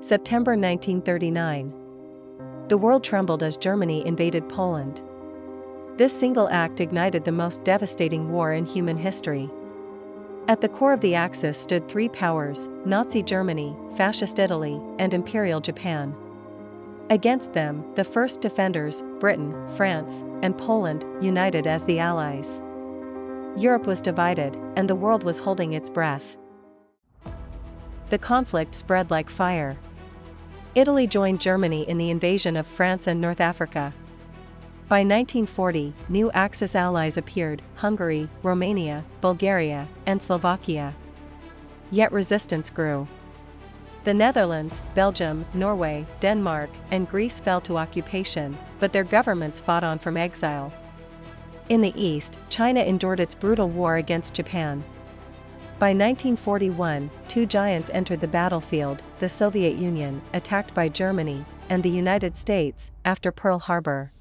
September 1939. The world trembled as Germany invaded Poland. This single act ignited the most devastating war in human history. At the core of the Axis stood three powers: Nazi Germany, Fascist Italy, and Imperial Japan. Against them, the first defenders, Britain, France, and Poland, united as the Allies. Europe was divided, and the world was holding its breath. The conflict spread like fire. Italy joined Germany in the invasion of France and North Africa. By 1940, new Axis allies appeared: Hungary, Romania, Bulgaria, and Slovakia. Yet resistance grew. The Netherlands, Belgium, Norway, Denmark, and Greece fell to occupation, but their governments fought on from exile. In the east, China endured its brutal war against Japan. By 1941, two giants entered the battlefield: the Soviet Union, attacked by Germany, and the United States, after Pearl Harbor.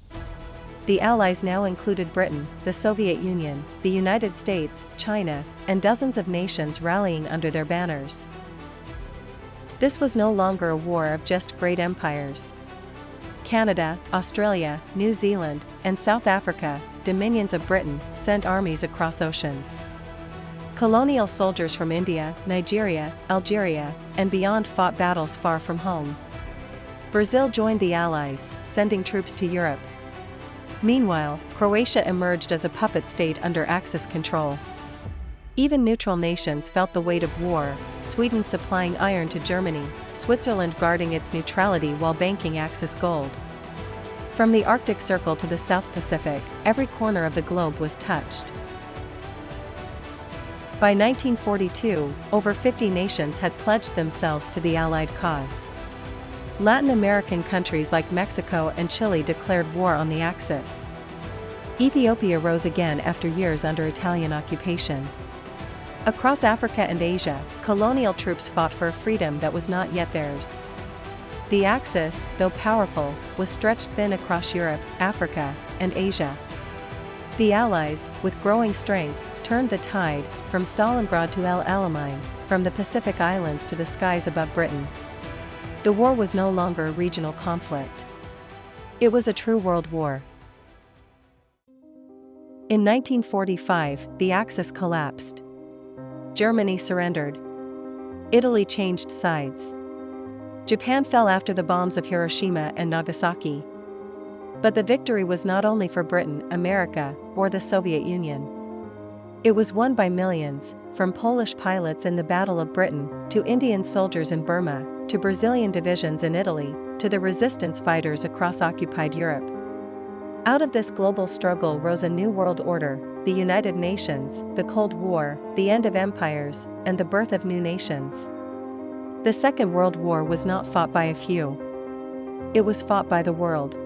The Allies now included Britain, the Soviet Union, the United States, China, and dozens of nations rallying under their banners. This was no longer a war of just great empires. Canada, Australia, New Zealand, and South Africa, dominions of Britain, sent armies across oceans. Colonial soldiers from India, Nigeria, Algeria, and beyond fought battles far from home. Brazil joined the Allies, sending troops to Europe. Meanwhile, Croatia emerged as a puppet state under Axis control. Even neutral nations felt the weight of war: Sweden supplying iron to Germany, Switzerland guarding its neutrality while banking Axis gold. From the Arctic Circle to the South Pacific, every corner of the globe was touched. By 1942, over 50 nations had pledged themselves to the Allied cause. Latin American countries like Mexico and Chile declared war on the Axis. Ethiopia rose again after years under Italian occupation. Across Africa and Asia, colonial troops fought for a freedom that was not yet theirs. The Axis, though powerful, was stretched thin across Europe, Africa, and Asia. The Allies, with growing strength, turned the tide, from Stalingrad to El Alamein, from the Pacific Islands to the skies above Britain. The war was no longer a regional conflict. It was a true world war. In 1945, the Axis collapsed. Germany surrendered. Italy changed sides. Japan fell after the bombs of Hiroshima and Nagasaki. But the victory was not only for Britain, America, or the Soviet Union. It was won by millions, from Polish pilots in the Battle of Britain, to Indian soldiers in Burma, to Brazilian divisions in Italy, to the resistance fighters across occupied Europe. Out of this global struggle rose a new world order: the United Nations, the Cold War, the end of empires, and the birth of new nations. The Second World War was not fought by a few. It was fought by the world.